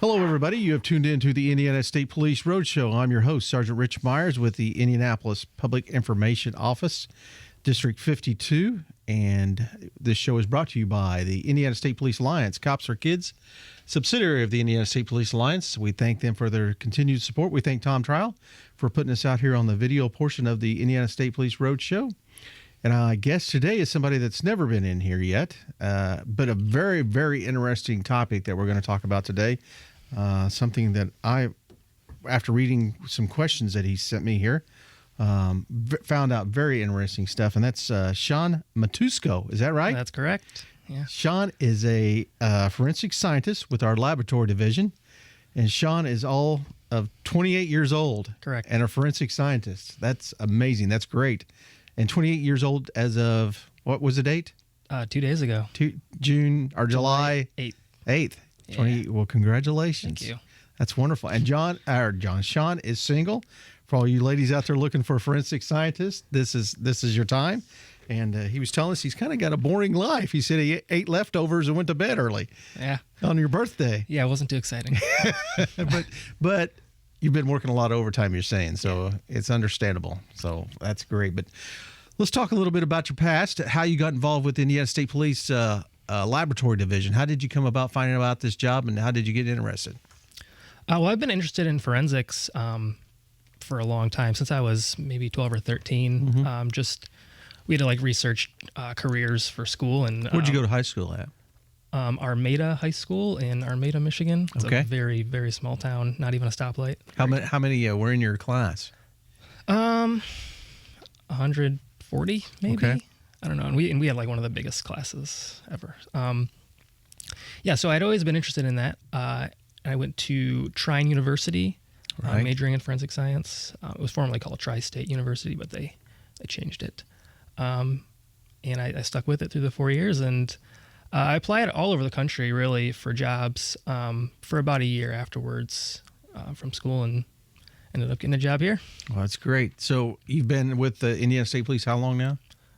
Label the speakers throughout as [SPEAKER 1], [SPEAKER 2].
[SPEAKER 1] Hello, everybody. You have tuned in to the Indiana State Police Roadshow. I'm your host, Sergeant Rich Myers with the Indianapolis Public Information Office, District 52. And this show is brought to you by the Indiana State Police Alliance, Cops for Kids, subsidiary of the Indiana State Police Alliance. We thank them for their continued support. We thank Tom Trial for putting us out here on the video portion of the Indiana State Police Roadshow. And our guest today is somebody that's never been in here yet, but a very, very interesting topic that we're going to talk about today. Something that I, after reading some questions that he sent me here, found out very interesting stuff. And that's Sean Matusko. Is that right?
[SPEAKER 2] That's correct. Yeah.
[SPEAKER 1] Sean is a forensic scientist with our laboratory division. And Sean is all of 28 years old.
[SPEAKER 2] Correct.
[SPEAKER 1] And a forensic scientist. That's amazing. That's great. And 28 years old as of, what was the date?
[SPEAKER 2] 2 days ago.
[SPEAKER 1] July
[SPEAKER 2] 8th.
[SPEAKER 1] 8th. 20.
[SPEAKER 2] Yeah.
[SPEAKER 1] Well, congratulations.
[SPEAKER 2] Thank you.
[SPEAKER 1] That's wonderful. And Sean is single. For all you ladies out there looking for a forensic scientist, this is your time. And he was telling us he's kind of got a boring life. He said he ate leftovers and went to bed early.
[SPEAKER 2] Yeah.
[SPEAKER 1] On your birthday.
[SPEAKER 2] Yeah, it wasn't too exciting.
[SPEAKER 1] but you've been working a lot of overtime, you're saying, so it's understandable. So that's great. But let's talk a little bit about your past, how you got involved with the Indiana State Police Laboratory Division. How did you come about finding out this job, and how did you get interested?
[SPEAKER 2] Well, I've been interested in forensics for a long time, since I was maybe 12 or 13. Mm-hmm. We had to research careers for school. And
[SPEAKER 1] where'd you go to high school at?
[SPEAKER 2] Armada High School in Armada, Michigan. It's a very, very small town, not even a stoplight.
[SPEAKER 1] How many were in your class?
[SPEAKER 2] 140 maybe.
[SPEAKER 1] Okay.
[SPEAKER 2] I don't know. And we had one of the biggest classes ever. So I'd always been interested in that. I went to Trine University, majoring in forensic science. It was formerly called Tri-State University, but they changed it. And I stuck with it through the 4 years, and I applied all over the country, really, for jobs for about a year afterwards from school, and ended up getting a job here.
[SPEAKER 1] Well, that's great. So you've been with the Indiana State Police how long now?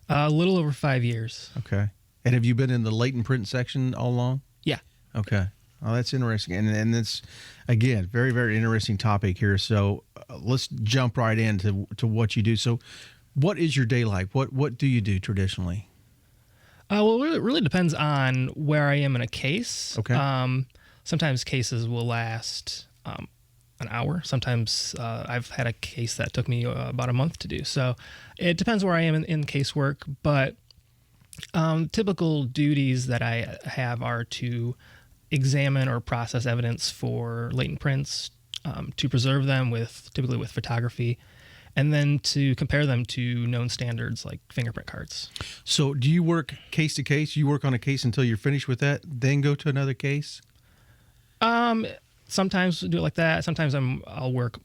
[SPEAKER 2] A little over 5 years.
[SPEAKER 1] Okay. And have you been in the latent print section all along?
[SPEAKER 2] Yeah.
[SPEAKER 1] Okay. Oh, that's interesting. And it's, again, very, very interesting topic here. So let's jump right into what you do. So what is your day like? What do you do traditionally?
[SPEAKER 2] Well, it really depends on where I am in a case.
[SPEAKER 1] Okay.
[SPEAKER 2] Sometimes cases will last an hour. Sometimes I've had a case that took me about a month to do. So it depends where I am in casework. But typical duties that I have are to examine or process evidence for latent prints, to preserve them typically with photography, and then to compare them to known standards like fingerprint cards. So
[SPEAKER 1] do you work case to case? You work on a case until you're finished with that, then go to another case?
[SPEAKER 2] Sometimes do it like that. Sometimes I'll work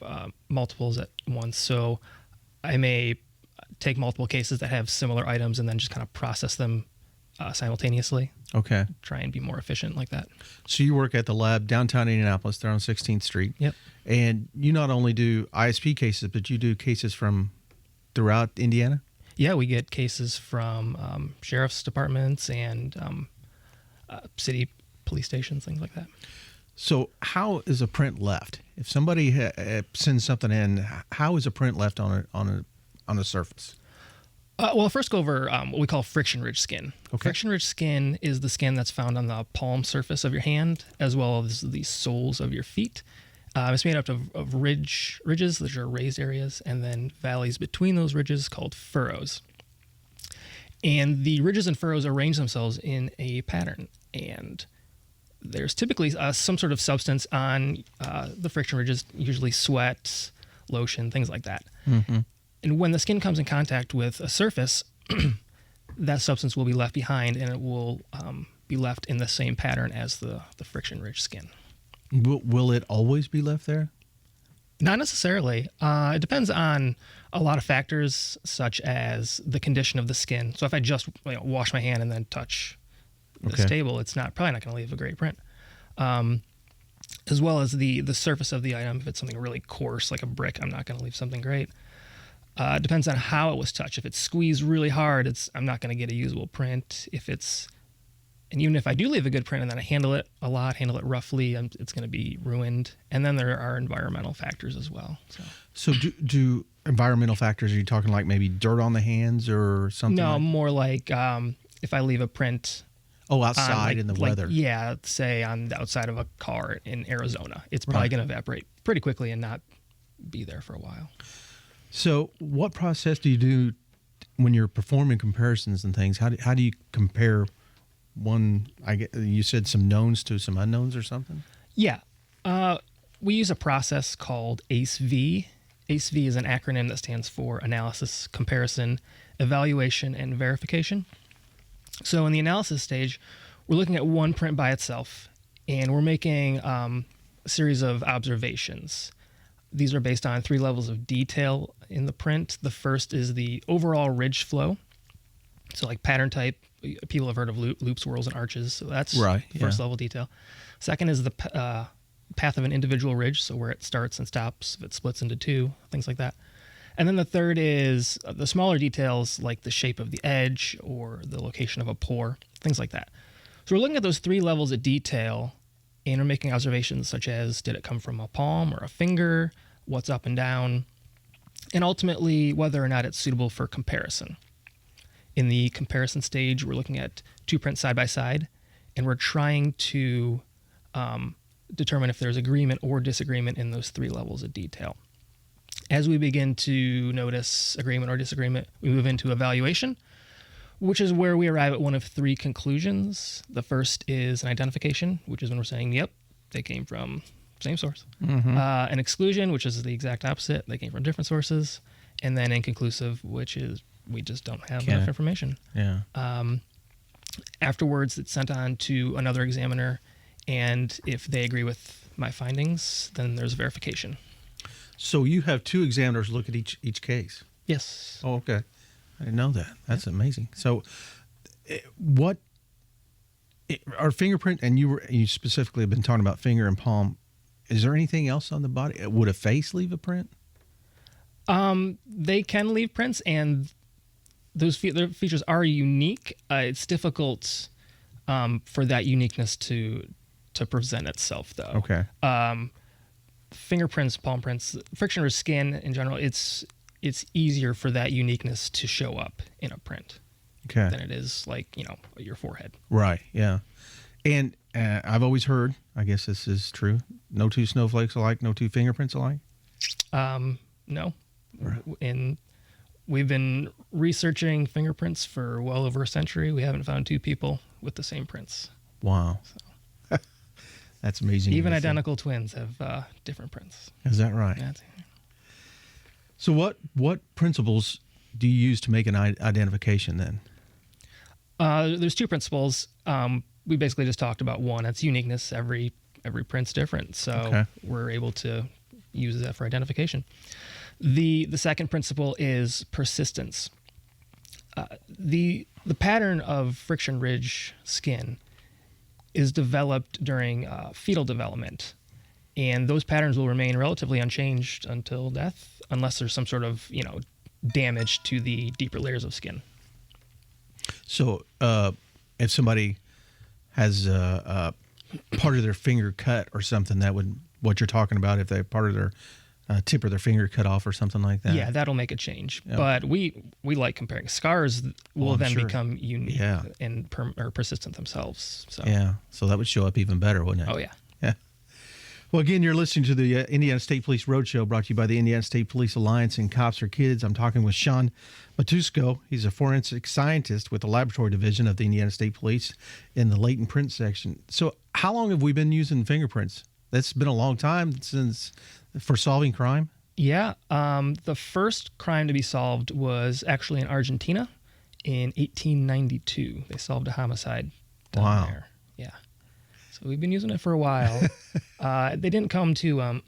[SPEAKER 2] multiples at once. So I may take multiple cases that have similar items and then just kind of process them simultaneously.
[SPEAKER 1] Okay.
[SPEAKER 2] Try and be more efficient like that.
[SPEAKER 1] So you work at the lab downtown Indianapolis, there on 16th Street.
[SPEAKER 2] Yep.
[SPEAKER 1] And you not only do ISP cases, but you do cases from throughout Indiana?
[SPEAKER 2] Yeah, we get cases from sheriff's departments and city police stations, things like that. So
[SPEAKER 1] how is a print left? If somebody sends something in, how is a print left on a surface?
[SPEAKER 2] Well, first go over what we call friction-ridge skin.
[SPEAKER 1] Okay.
[SPEAKER 2] Friction-ridge skin is the skin that's found on the palm surface of your hand, as well as the soles of your feet. It's made up of ridges, which are raised areas, and then valleys between those ridges called furrows. And the ridges and furrows arrange themselves in a pattern, and there's typically some sort of substance on the friction ridges, usually sweat, lotion, things like that.
[SPEAKER 1] Mm-hmm.
[SPEAKER 2] And when the skin comes in contact with a surface, that substance will be left behind, and it will be left in the same pattern as the friction-ridge skin.
[SPEAKER 1] Will it always be left there?
[SPEAKER 2] Not necessarily. It depends on a lot of factors, such as the condition of the skin. So if I just wash my hand and then touch this table, it's probably not going to leave a great print. As well as the surface of the item. If it's something really coarse, like a brick, I'm not going to leave something great. Depends on how it was touched. If it's squeezed really hard, I'm not going to get a usable print. If it's And even if I do leave a good print and then I handle it a lot, handle it roughly, it's going to be ruined. And then there are environmental factors as well.
[SPEAKER 1] So do environmental factors, are you talking like maybe dirt on the hands or something?
[SPEAKER 2] No, more like if I leave a print.
[SPEAKER 1] Oh, outside in the weather.
[SPEAKER 2] Yeah, say on the outside of a car in Arizona. It's probably going to evaporate pretty quickly and not be there for a while.
[SPEAKER 1] So what process do you do when you're performing comparisons and things? How do you compare one? You said some knowns to some unknowns or something?
[SPEAKER 2] Yeah. We use a process called ACE-V. ACE-V is an acronym that stands for Analysis, Comparison, Evaluation, and Verification. So in the analysis stage, we're looking at one print by itself, and we're making a series of observations. These are based on 3 levels of detail in the print. The first is the overall ridge flow. So like pattern type, people have heard of loops, swirls, and arches. So that's first level detail. Second is the path of an individual ridge, so where it starts and stops, if it splits into 2, things like that. And then the third is the smaller details like the shape of the edge or the location of a pore, things like that. So we're looking at those 3 levels of detail, and we're making observations such as, did it come from a palm or a finger, what's up and down, and ultimately whether or not it's suitable for comparison. In the comparison stage, we're looking at 2 prints side by side, and we're trying to determine if there's agreement or disagreement in those 3 levels of detail. As we begin to notice agreement or disagreement, we move into evaluation, which is where we arrive at one of 3 conclusions. The first is an identification, which is when we're saying, yep, they came from same source. Mm-hmm. An exclusion, which is the exact opposite. They came from different sources. And then inconclusive, which is we just don't have enough information.
[SPEAKER 1] Yeah.
[SPEAKER 2] Afterwards, it's sent on to another examiner, and if they agree with my findings, then there's verification.
[SPEAKER 1] So you have 2 examiners look at each case?
[SPEAKER 2] Yes.
[SPEAKER 1] Oh, okay. I didn't know that. That's amazing. So our fingerprint, and you specifically have been talking about finger and palm, is there anything else on the body? Would a face leave a print?
[SPEAKER 2] They can leave prints, and those their features are unique. It's difficult for that uniqueness to present itself, though.
[SPEAKER 1] Okay.
[SPEAKER 2] Fingerprints, palm prints, friction or skin in general, it's easier for that uniqueness to show up in a print than it is like, your forehead.
[SPEAKER 1] Right, yeah. And I've always heard, I guess this is true, no 2 snowflakes alike, no 2 fingerprints alike?
[SPEAKER 2] No. Right. And we've been researching fingerprints for well over a century. We haven't found 2 people with the same prints.
[SPEAKER 1] Wow. So. That's amazing.
[SPEAKER 2] Even identical twins have different prints.
[SPEAKER 1] Is that right?
[SPEAKER 2] Yeah.
[SPEAKER 1] So what principles do you use to make an identification then?
[SPEAKER 2] There's 2 principles. We basically just talked about one. That's uniqueness. Every print's different, so we're able to use that for identification. The second principle is persistence. The pattern of friction ridge skin is developed during fetal development, and those patterns will remain relatively unchanged until death, unless there's some sort of damage to the deeper layers of skin. So
[SPEAKER 1] if somebody has part of their finger cut or something, that would what you're talking about. If they have part of their tip of their finger cut off or something like that.
[SPEAKER 2] Yeah, that'll make a change. Yep. But we like comparing. Scars will then become unique and persistent themselves. So.
[SPEAKER 1] Yeah, so that would show up even better, wouldn't it?
[SPEAKER 2] Oh, yeah.
[SPEAKER 1] Yeah. Well, again, you're listening to the Indiana State Police Roadshow, brought to you by the Indiana State Police Alliance and Cops for Kids. I'm talking with Sean Matusko. He's a forensic scientist with the laboratory division of the Indiana State Police in the latent print section. So how long have we been using fingerprints? That's been a long time for solving crime?
[SPEAKER 2] Yeah. The first crime to be solved was actually in Argentina in 1892. They solved a homicide down there. Yeah. So we've been using it for a while. They didn't come to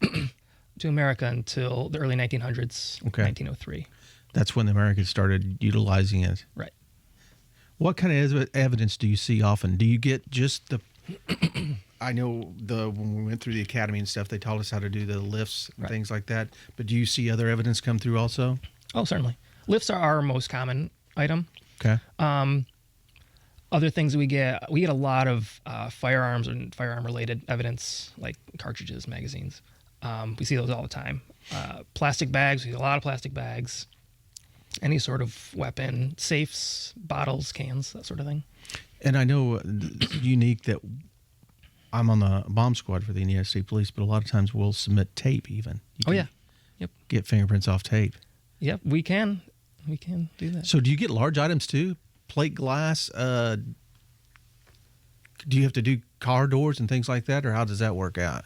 [SPEAKER 2] America until the early 1900s, 1903.
[SPEAKER 1] That's when the Americans started utilizing it.
[SPEAKER 2] Right.
[SPEAKER 1] What kind of evidence do you see often? Do you get just the... I know when we went through the academy and stuff, they taught us how to do the lifts and things like that. But do you see other evidence come through also?
[SPEAKER 2] Oh, certainly. Lifts are our most common item.
[SPEAKER 1] Okay.
[SPEAKER 2] Other things we get a lot of firearms and firearm-related evidence, like cartridges, magazines. We see those all the time. Plastic bags, we see a lot of plastic bags. Any sort of weapon, safes, bottles, cans, that sort of thing.
[SPEAKER 1] And I know it's unique that I'm on the bomb squad for the Indiana State Police, but a lot of times we'll submit tape even.
[SPEAKER 2] Yeah. Yep.
[SPEAKER 1] Get fingerprints off tape.
[SPEAKER 2] Yep, we can. We can do that.
[SPEAKER 1] So do you get large items too? Plate glass? Do you have to do car doors and things like that, or how does that work out?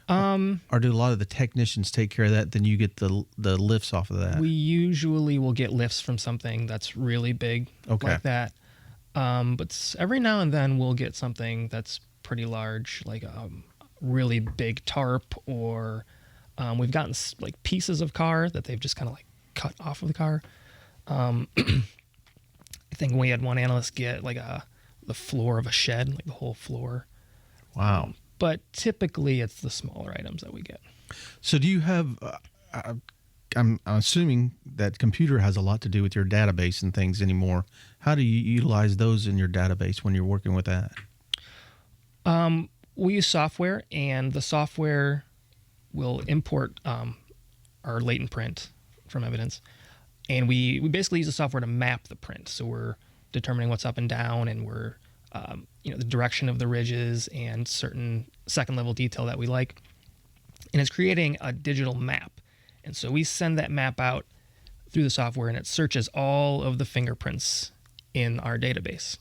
[SPEAKER 1] Or do a lot of the technicians take care of that, then you get the lifts off of that?
[SPEAKER 2] We usually will get lifts from something that's really big like that. But every now and then we'll get something that's pretty large, like a really big tarp, or we've gotten like pieces of car that they've just kind of like cut off of the car. I think we had one analyst get like the floor of a shed, like the whole floor.
[SPEAKER 1] Wow.
[SPEAKER 2] But typically it's the smaller items that we get.
[SPEAKER 1] So do you have, I'm assuming that computer has a lot to do with your database and things anymore. How do you utilize those in your database when you're working with that?
[SPEAKER 2] We use software, and the software will import our latent print from evidence. And we basically use the software to map the print. So we're determining what's up and down, and we're the direction of the ridges and certain second level detail that we like. And it's creating a digital map. And so we send that map out through the software, and it searches all of the fingerprints in our database.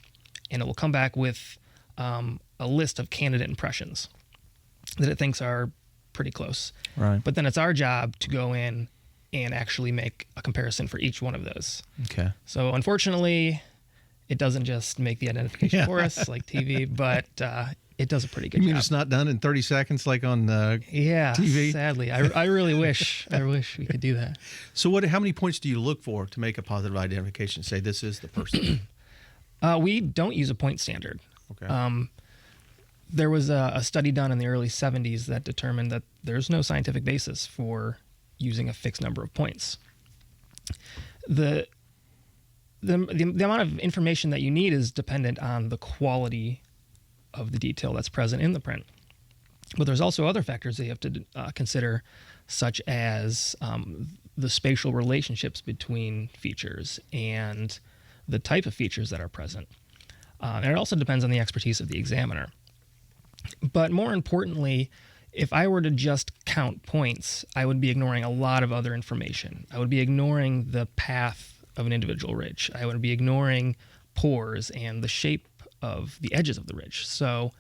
[SPEAKER 2] And it will come back with a list of candidate impressions that it thinks are pretty close.
[SPEAKER 1] Right.
[SPEAKER 2] But then it's our job to go in and actually make a comparison for each one of those.
[SPEAKER 1] Okay.
[SPEAKER 2] So unfortunately, it doesn't just make the identification for us like TV, but it does a pretty good job.
[SPEAKER 1] You mean it's not done in 30 seconds like on TV?
[SPEAKER 2] Sadly. I really wish we could do that.
[SPEAKER 1] So how many points do you look for to make a positive identification? Say this is the person.
[SPEAKER 2] We don't use a point standard.
[SPEAKER 1] Okay.
[SPEAKER 2] There was a study done in the early 70s that determined that there's no scientific basis for using a fixed number of points. The amount of information that you need is dependent on the quality of the detail that's present in the print. But there's also other factors that you have to consider, such as the spatial relationships between features and the type of features that are present. And it also depends on the expertise of the examiner. But more importantly, if I were to just count points, I would be ignoring a lot of other information. I would be ignoring the path of an individual ridge. I would be ignoring pores and the shape of the edges of the ridge. So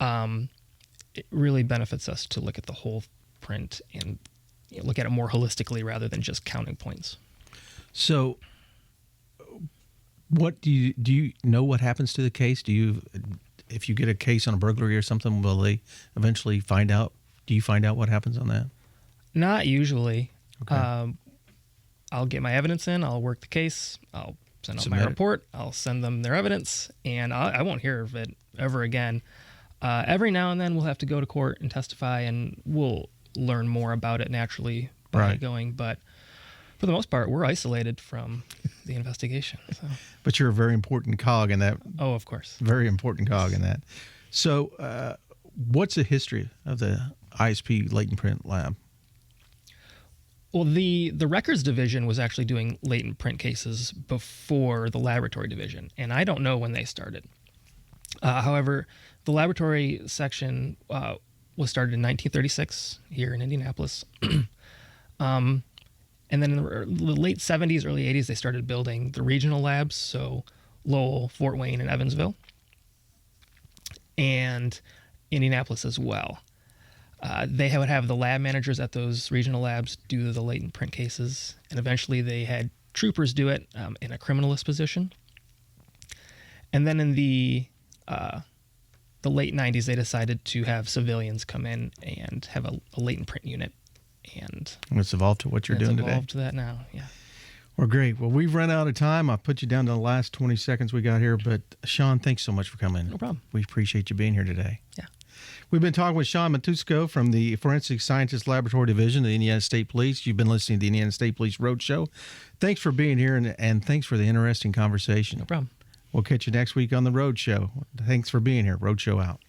[SPEAKER 2] it really benefits us to look at the whole print and look at it more holistically rather than just counting points.
[SPEAKER 1] So what do you know what happens to the case? If you get a case on a burglary or something, will they eventually find out? Do you find out what happens on that?
[SPEAKER 2] Not usually.
[SPEAKER 1] Okay.
[SPEAKER 2] I'll get my evidence in. I'll work the case. I'll send out my report. I'll send them their evidence, and I won't hear of it ever again. Every now and then we'll have to go to court and testify, and we'll learn more about it naturally by going. But for the most part, we're isolated from the investigation. So.
[SPEAKER 1] But you're a very important cog in that.
[SPEAKER 2] Oh, of course.
[SPEAKER 1] Very important cog in that. So what's the history of the ISP latent print lab?
[SPEAKER 2] Well, the records division was actually doing latent print cases before the laboratory division, and I don't know when they started. However, the laboratory section was started in 1936 here in Indianapolis. And then in the late 70s, early 80s, they started building the regional labs, so Lowell, Fort Wayne, and Evansville, and Indianapolis as well. They would have the lab managers at those regional labs do the latent print cases, and eventually they had troopers do it in a criminalist position. And then in the late 90s, they decided to have civilians come in and have a latent print unit. And
[SPEAKER 1] it's evolved to what you're doing today.
[SPEAKER 2] It's evolved to that now, yeah.
[SPEAKER 1] Well, great. Well, we've run out of time. I'll put you down to the last 20 seconds we got here. But, Sean, thanks so much for coming.
[SPEAKER 2] No problem.
[SPEAKER 1] We appreciate you being here today.
[SPEAKER 2] Yeah.
[SPEAKER 1] We've been talking with Sean Matusko from the Forensic Scientist Laboratory Division of the Indiana State Police. You've been listening to the Indiana State Police Roadshow. Thanks for being here, and thanks for the interesting conversation.
[SPEAKER 2] No problem.
[SPEAKER 1] We'll catch you next week on the Road Show. Thanks for being here. Road Show out.